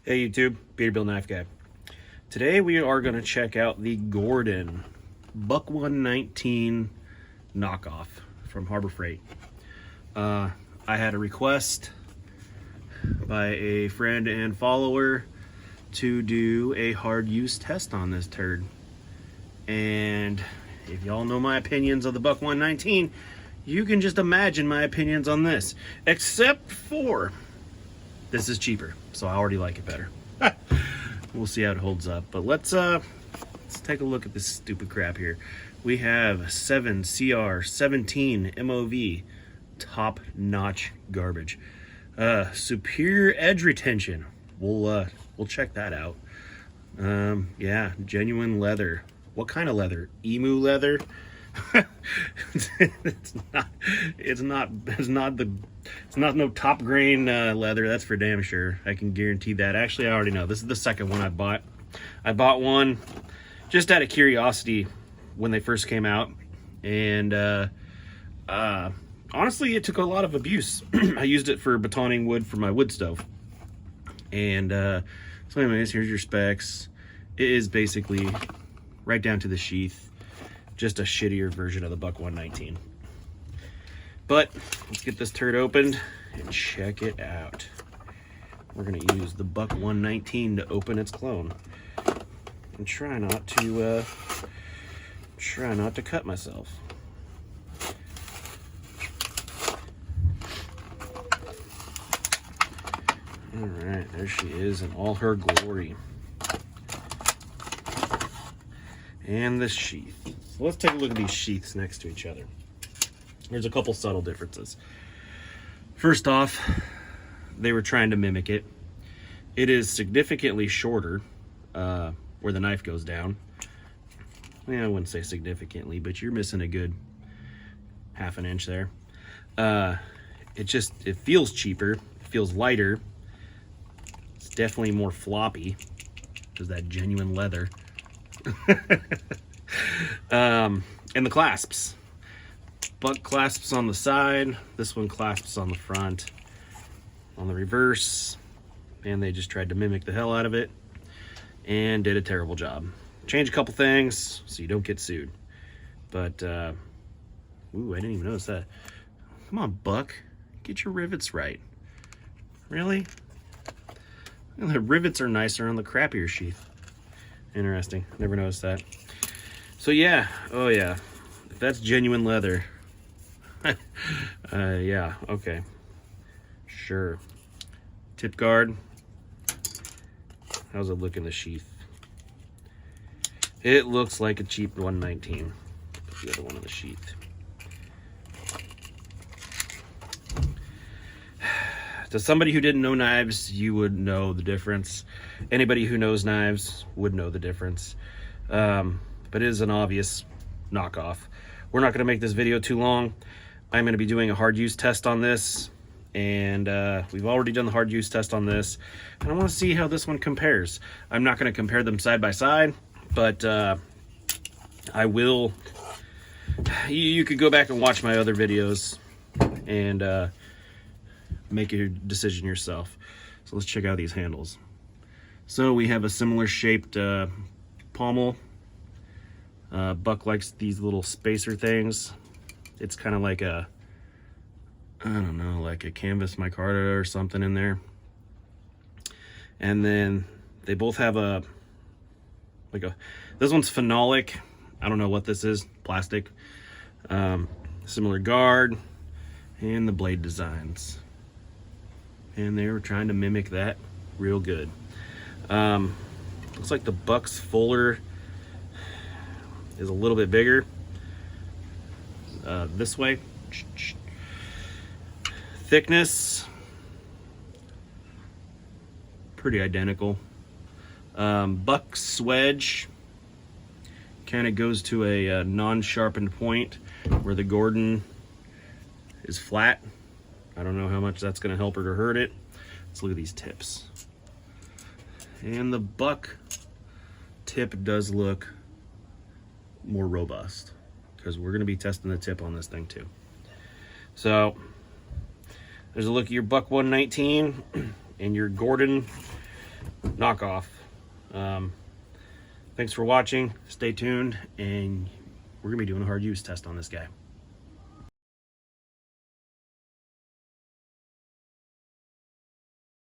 Hey YouTube, Peterbilt Knife Guy. Today we are going to check out the Gordon Buck 119 knockoff from Harbor Freight. I had a request by a friend and follower to do a hard use test on this turd. And if y'all know my opinions of the Buck 119, you can just imagine my opinions on this. Except for this is cheaper, so I already like it better. We'll see how it holds up, but let's take a look at this stupid crap here. We have 7 CR17 MOV, top-notch garbage. Superior edge retention. We'll check that out. Yeah, genuine leather. What kind of leather? Emu leather? It's not no top grain leather, that's for damn sure. I can guarantee that. Actually, I already know. This is the second one I bought. I bought one just out of curiosity when they first came out, and honestly, it took a lot of abuse. I used it for batoning wood for my wood stove. And so anyways, here's your specs. It is basically right down to the sheath, just a shittier version of the Buck 119. But let's get this turd opened and check it out. We're gonna use the Buck 119 to open its clone, and try not to cut myself. All right, there she is in all her glory. And the sheath. So let's take a look at these sheaths next to each other. There's a couple subtle differences. First off, they were trying to mimic it. It is significantly shorter where the knife goes down. Yeah, I wouldn't say significantly, but you're missing a good ½ inch there. It feels cheaper. It feels lighter. It's definitely more floppy because that genuine leather. And the clasps. Buck clasps on the side. This one clasps on the front. On the reverse. And they just tried to mimic the hell out of it and did a terrible job. Change a couple things so you don't get sued. But, ooh, I didn't even notice that. Come on, Buck. Get your rivets right. Really? The rivets are nicer on the crappier sheath. Interesting. Never noticed that. So yeah, oh yeah, if that's genuine leather, yeah, okay, sure. Tip guard. How's it look in the sheath? It looks like a cheap 119. Put the other one in the sheath. To somebody who didn't know knives, you would know the difference. Anybody who knows knives would know the difference. But it is an obvious knockoff. We're not going to make this video too long. I'm going to be doing a hard use test on this, and we've already done the hard use test on this, and I want to see how this one compares. I'm not going to compare them side by side, but I will. You could go back and watch my other videos and make your decision yourself. So let's check out these handles. So we have a similar shaped pommel. Buck likes these little spacer things. It's kind of like a, I don't know, like a canvas micarta or something in there. And then they both have this one's phenolic. I don't know what this is, plastic. Similar guard and the blade designs. And they were trying to mimic that real good. Looks like the Buck's fuller is a little bit bigger this way. Thickness, pretty identical. Buck's swedge kind of goes to a non-sharpened point where the Gordon is flat. I don't know how much that's going to help or hurt it. Let's look at these tips. And the Buck tip does look more robust because we're going to be testing the tip on this thing too. So there's a look at your Buck 119 and your Gordon knockoff. Thanks for watching. Stay tuned, and we're gonna be doing a hard use test on this guy.